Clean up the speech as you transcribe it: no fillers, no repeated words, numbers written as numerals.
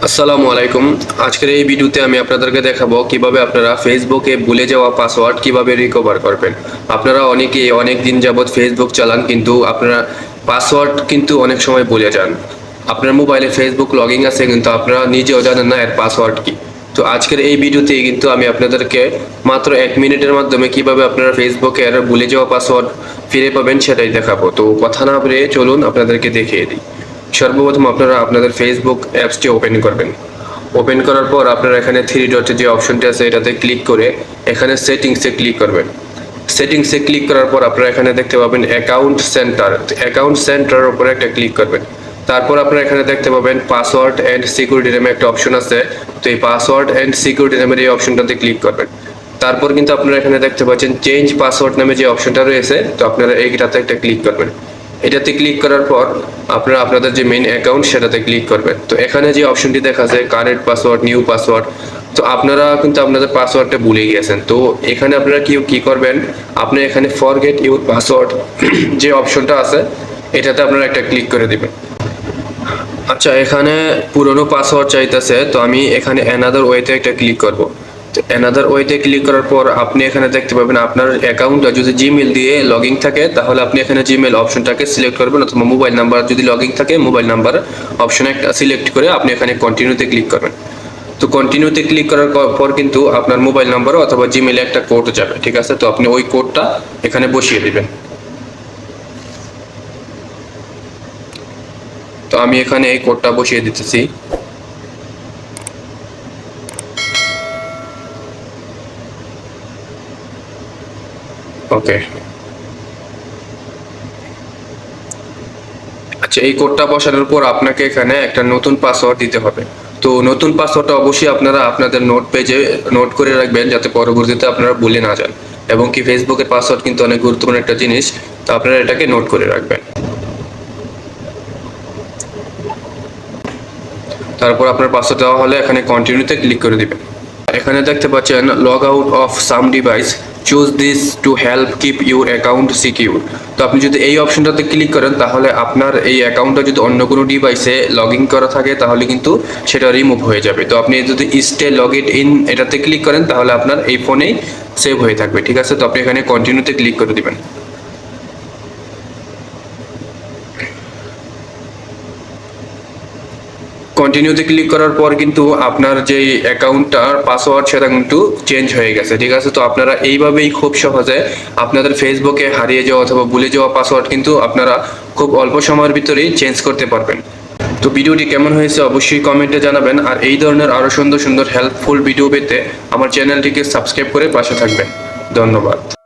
আসসালামু আলাইকুম। আজকের এই ভিডিওতে আমি আপনাদেরকে দেখাবো কিভাবে আপনারা ফেসবুকে ভুলে যাওয়া পাসওয়ার্ড কিভাবে রিকভার করবেন। আপনারা অনেকেই অনেক দিন যাবত ফেসবুক চালান, কিন্তু আপনারা পাসওয়ার্ড কিন্তু অনেক সময় ভুলে যান। আপনার মোবাইলে ফেসবুক লগইন আছে, কিন্তু আপনারা নিজেও জানেন না এর পাসওয়ার্ড কি। তো আজকের এই ভিডিওতে কিন্তু আমি আপনাদেরকে মাত্র 1 মিনিটের মাধ্যমে কিভাবে আপনারা ফেসবুকের ভুলে যাওয়া পাসওয়ার্ড ফিরে পাবেন সেটাই দেখাবো। তো কথা না বলে চলুন আপনাদেরকে দেখিয়ে দিই। সর্বপ্রথম আপনারা আপনাদের ফেসবুক অ্যাপসটি ওপেন করবেন। ওপেন করার পর আপনারা এখানে থ্রি ডটের যে অপশনটি আছে এটাতে ক্লিক করে এখানে সেটিংসে ক্লিক করবেন। সেটিংসে ক্লিক করার পর আপনারা এখানে দেখতে পাবেন অ্যাকাউন্ট সেন্টার। অ্যাকাউন্ট সেন্টারের উপরে একটা ক্লিক করবেন। তারপর আপনারা এখানে দেখতে পাবেন পাসওয়ার্ড অ্যান্ড সিকিউরিটি নামে একটা অপশন আছে। তো এই পাসওয়ার্ড অ্যান্ড সিকিউরিটি নামের এই অপশনটাতে ক্লিক করবেন। তারপর কিন্তু আপনারা এখানে দেখতে পাচ্ছেন চেঞ্জ পাসওয়ার্ড নামে যে অপশনটা রয়েছে, তো আপনারা এইটাতে একটা ক্লিক করবেন। এটাতে ক্লিক করার পর আপনারা আপনাদের যে মেইন অ্যাকাউন্ট সেটাতে ক্লিক করবেন। তো এখানে যে অপশনটি দেখা যায় কারেন্ট পাসওয়ার্ড, নিউ পাসওয়ার্ড, তো আপনারা কিন্তু আপনাদের পাসওয়ার্ডটা ভুলে গিয়েছেন। তো এখানে আপনারা কি করবেন, আপনি এখানে ফরগেট ইউর পাসওয়ার্ড যে অপশনটা আছে এটাতে আপনারা একটা ক্লিক করে দিবেন। আচ্ছা, এখানে পুরনো পাসওয়ার্ড চাইতেছে, তো আমি এখানে অ্যানাদার ওয়েতে একটা ক্লিক করব। তো অ্যানাদার ওয়েতে ক্লিক করার পর আপনি এখানে দেখতে পাবেন আপনার অ্যাকাউন্টটা যদি জিমেল দিয়ে লগ ইন থাকে তাহলে আপনি এখানে জিমেল অপশনটাকে সিলেক্ট করবেন, অথবা মোবাইল নাম্বার যদি লগ ইন থাকে মোবাইল নাম্বার অপশনে একটা সিলেক্ট করে আপনি এখানে কন্টিনিউতে ক্লিক করবেন। তো কন্টিনিউতে ক্লিক করার পর কিন্তু আপনার মোবাইল নাম্বার অথবা জিমেলে একটা কোড যাবে, ঠিক আছে? তো আপনি ওই কোডটা এখানে বসিয়ে দিবেন। তো আমি এখানে এই কোডটা বসিয়ে দিতেছি। ওকে, আচ্ছা, এই কোডটা বসানোর পর আপনাকে এখানে একটা নতুন পাসওয়ার্ড দিতে হবে। তো নতুন পাসওয়ার্ডটা অবশ্যই আপনারা আপনাদের নোট পেজে নোট করে রাখবেন, যাতে পরবর্তীতে আপনারা ভুলে না যান। এবং কি ফেসবুকের পাসওয়ার্ড কিন্তু অনেক গুরুত্বপূর্ণ একটা জিনিস, তো আপনারা এটাকে নোট করে রাখবেন। তারপর আপনার পাসওয়ার্ড দেওয়া হলে এখানে কন্টিনিউতে ক্লিক করে দিবেন। এখানে দেখতে পাচ্ছেন log out of some device, choose this to help keep your account secure. তো আপনি যদি এই অপশনটাতে ক্লিক করেন তাহলে আপনার এই অ্যাকাউন্টটা যদি অন্য কোনো ডিভাইসে লগ ইন করা থাকে তাহলে কিন্তু সেটা রিমুভ হয়ে যাবে। তো আপনি যদি স্টে লগ ইন এটাতে ক্লিক করেন তাহলে আপনার এই ফোনেই সেভ হয়ে থাকবে, ঠিক আছে? তো আপনি এখানে কন্টিনিউতে ক্লিক করে দিবেন। কন্টিনিউতে ক্লিক করার পর কিন্তু আপনার যে অ্যাকাউন্টটার পাসওয়ার্ড সেটা কিন্তু চেঞ্জ হয়ে গেছে, ঠিক আছে? তো আপনারা এইভাবেই খুব সহজে আপনাদের ফেসবুকে হারিয়ে যাওয়া অথবা ভুলে যাওয়া পাসওয়ার্ড কিন্তু আপনারা খুব অল্প সময়ের ভিতরেই চেঞ্জ করতে পারবেন। তো ভিডিওটি কেমন হয়েছে অবশ্যই কমেন্টে জানাবেন, আর এই ধরনের আরও সুন্দর সুন্দর হেল্পফুল ভিডিও পেতে আমার চ্যানেলটিকে সাবস্ক্রাইব করে পাশে থাকবেন। ধন্যবাদ।